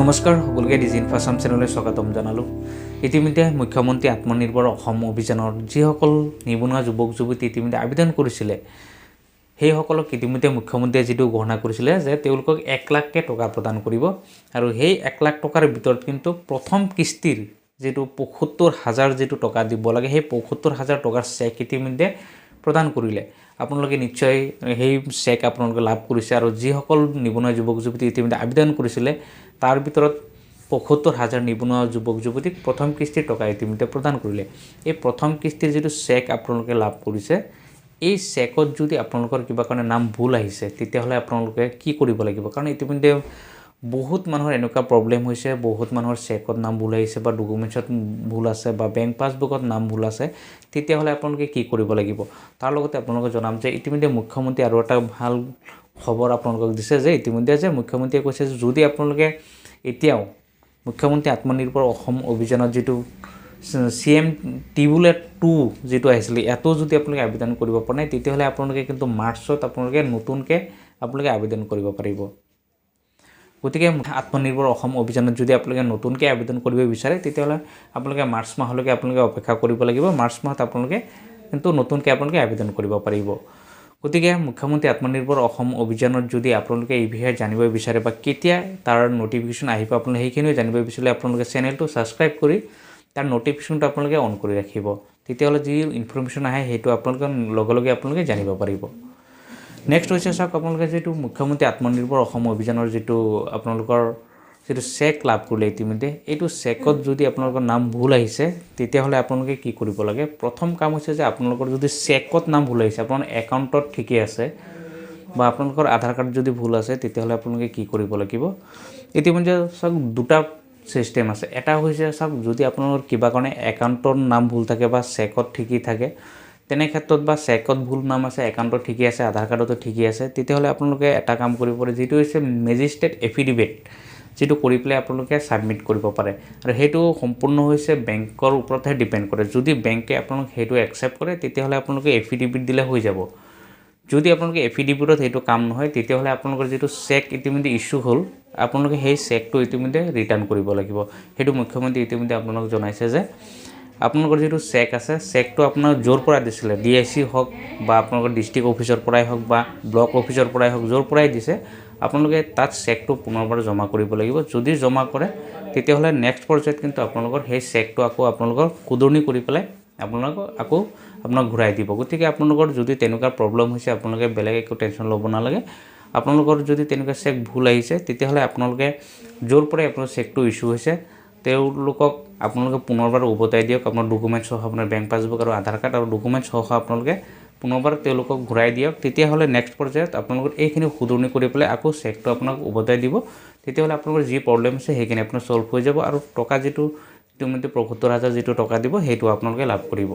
নমস্কাৰ সকলোকে ডিজি ইনফাৰ্ম চেনেললৈ স্বাগতম জনালোঁ। ইতিমধ্যে মুখ্যমন্ত্ৰী আত্মনিৰ্ভৰ অসম অভিযানৰ যিসকল নিবনুৱা যুৱক যুৱতী ইতিমধ্যে আবেদন কৰিছিলে সেইসকলক ইতিমধ্যে মুখ্যমন্ত্ৰীয়ে যিটো ঘোষণা কৰিছিলে যে তেওঁলোকক 1 লাখকৈ টকা প্ৰদান কৰিব আৰু সেই 1 লাখ টকাৰ ভিতৰত কিন্তু প্ৰথম কিস্তিৰ যিটো ৭৫,০০০ যিটো টকা দিব লাগে সেই ৭৫,০০০ টকাৰ চেক ইতিমধ্যে প্ৰদান কৰিলে। আপোনালোকে নিশ্চয় সেই চেক আপোনালোকে লাভ কৰিছে আৰু যিসকল নিবনুৱা যুৱক যুৱতী ইতিমধ্যে আবেদন কৰিছিলে তাৰ ভিতৰত ৭৫,০০০ নিবনুৱা যুৱক যুৱতীক প্ৰথম কিস্তিৰ টকা ইতিমধ্যে প্ৰদান কৰিলে। এই প্ৰথম কিস্তিৰ যিটো চেক আপোনালোকে লাভ কৰিছে এই চেকত যদি আপোনালোকৰ কিবা কাৰণে নাম ভুল আহিছে তেতিয়াহ'লে আপোনালোকে কি কৰিব লাগিব, কাৰণ ইতিমধ্যে বহুত মানুহৰ এনেকুৱা প্ৰব্লেম হৈছে, বহুত মানুহৰ চেকত নাম ভুল আহিছে বা ডকুমেণ্টছত ভুল আছে বা বেংক পাছবুকত নাম ভুল আছে, তেতিয়াহ'লে আপোনালোকে কি কৰিব লাগিব। তাৰ লগতে আপোনালোকে জনাম যে ইতিমধ্যে মুখ্যমন্ত্ৰী আৰু এটা ভাল খবৰ আপোনালোকক দিছে যে ইতিমধ্যে যে মুখ্যমন্ত্ৰীয়ে কৈছে যে যদি আপোনালোকে এতিয়াও মুখ্যমন্ত্ৰী আত্মনিৰ্ভৰ অসম অভিযানত যিটো CM টিবুলেট 2 যিটো আহিছিলে এটো যদি আপোনালোকে আবেদন কৰিব পৰা নাই তেতিয়াহ'লে আপোনালোকে কিন্তু মাৰ্চত আপোনালোকে নতুনকৈ আপোনালোকে আবেদন কৰিব পাৰিব। গতিকে আত্মনিৰ্ভৰ অসম অভিযানত যদি আপোনালোকে নতুনকৈ আবেদন কৰিব বিচাৰে তেতিয়াহ'লে আপোনালোকে মাৰ্চ মাহলৈকে আপোনালোকে অপেক্ষা কৰিব লাগিব। মাৰ্চ মাহত আপোনালোকে কিন্তু নতুনকৈ আপোনালোকে আবেদন কৰিব পাৰিব। গতিকে মুখ্যমন্ত্ৰী আত্মনিৰ্ভৰ অসম অভিযানত যদি আপোনালোকে এই বিষয়ে জানিব বিচাৰে বা কেতিয়া তাৰ নটিফিকেশ্যন আহিব আপোনালোকে সেইখিনিও জানিব বিচাৰিলে আপোনালোকে চেনেলটো ছাবস্ক্ৰাইব কৰি তাৰ নটিফিকেশ্যনটো আপোনালোকে অন কৰি ৰাখিব। তেতিয়াহ'লে যি ইনফৰমেশ্যন আহে সেইটো আপোনালোকে লগে লগে আপোনালোকে জানিব পাৰিব। নেক্সট হৈছে চাওক আপোনালোকে যিটো মুখ্যমন্ত্ৰী আত্মনিৰ্ভৰ অসম অভিযানৰ যিটো আপোনালোকৰ যিটো চেক লাভ কৰিলে ইতিমধ্যে এইটো চেকত যদি আপোনালোকৰ নাম ভুল আহিছে তেতিয়াহ'লে আপোনালোকে কি কৰিব লাগে। প্ৰথম কাম হৈছে যে আপোনালোকৰ যদি চেকত নাম ভুল আহিছে আপোনাৰ একাউণ্টত ঠিকেই আছে বা আপোনালোকৰ আধাৰ কাৰ্ড যদি ভুল আছে তেতিয়াহ'লে আপোনালোকে কি কৰিব লাগিব। ইতিমধ্যে চাওক দুটা ছিষ্টেম আছে। এটা হৈছে চাওক যদি আপোনালোকৰ কিবা কাৰণে একাউণ্টৰ নাম ভুল থাকে বা চেকত ঠিকেই থাকে তেনে ক্ষেত্ৰত বা চেকত ভুল নাম আছে একাউণ্টত ঠিকেই আছে আধাৰ কাৰ্ডতো ঠিকেই আছে তেতিয়াহ'লে আপোনালোকে এটা কাম কৰিব পাৰে যিটো হৈছে মেজিষ্ট্ৰেট এফিডেভিট, যিটো কৰি পেলাই আপোনালোকে ছাবমিট কৰিব পাৰে আৰু সেইটো সম্পূৰ্ণ হৈছে বেংকৰ ওপৰতহে ডিপেণ্ড কৰে। যদি বেংকে আপোনালোক সেইটো একচেপ্ট কৰে তেতিয়াহ'লে আপোনালোকে এফিডেভিট দিলে হৈ যাব। যদি আপোনালোকে এফিডেভিটত সেইটো কাম নহয় তেতিয়াহ'লে আপোনালোকৰ যিটো চেক ইতিমধ্যে ইছ্যু হ'ল আপোনালোকে সেই চেকটো ইতিমধ্যে ৰিটাৰ্ণ কৰিব লাগিব। সেইটো মুখ্যমন্ত্ৰী ইতিমধ্যে আপোনালোক জনাইছে যে আপোনালোকৰ যিটো চেক আছে চেকটো আপোনাৰ য'ৰ পৰা দিছিলে DIC হওক বা আপোনালোকৰ ডিষ্ট্ৰিক্ট অফিচৰ পৰাই হওক বা ব্লক অফিচৰ পৰাই হওক য'ৰ পৰাই দিছে আপোনালোকে তাত চেকটো পুনৰবাৰ জমা কৰিব লাগিব। যদি জমা কৰে তেতিয়াহ'লে নেক্সট পৰ্যায়ত কিন্তু আপোনালোকৰ সেই চেকটো আকৌ আপোনালোকৰ শুধৰণি কৰি পেলাই আপোনাক ঘূৰাই দিব। গতিকে আপোনালোকৰ যদি তেনেকুৱা প্ৰব্লেম হৈছে আপোনালোকে বেলেগ একো টেনশ্যন ল'ব নালাগে। আপোনালোকৰ যদি তেনেকুৱা চেক ভুল আহিছে তেতিয়াহ'লে আপোনালোকে য'ৰ পৰাই আপোনাৰ চেকটো ইছ্যু হৈছে তেওঁলোকক আপোনালোকে পুনৰবাৰ উভতাই দিয়ক। আপোনাৰ ডকুমেণ্টছ সহ আপোনাৰ বেংক পাছবুক আৰু আধাৰ কাৰ্ড আৰু ডকুমেণ্টছ সহ আপোনালোকে পুনৰবাৰ তেওঁলোকক ঘূৰাই দিয়ক। তেতিয়াহ'লে নেক্সট পৰ্যায়ত আপোনালোকৰ এইখিনি শুধৰণি কৰি পেলাই আকৌ চেকটো আপোনাক উভতাই দিব। তেতিয়াহ'লে আপোনালোকৰ যি প্ৰব্লেম আছে সেইখিনি আপোনাৰ ছল্ভ হৈ যাব আৰু টকা যিটো ইতিমধ্যে ৭৫,০০০ যিটো টকা দিব সেইটো আপোনালোকে লাভ কৰিব।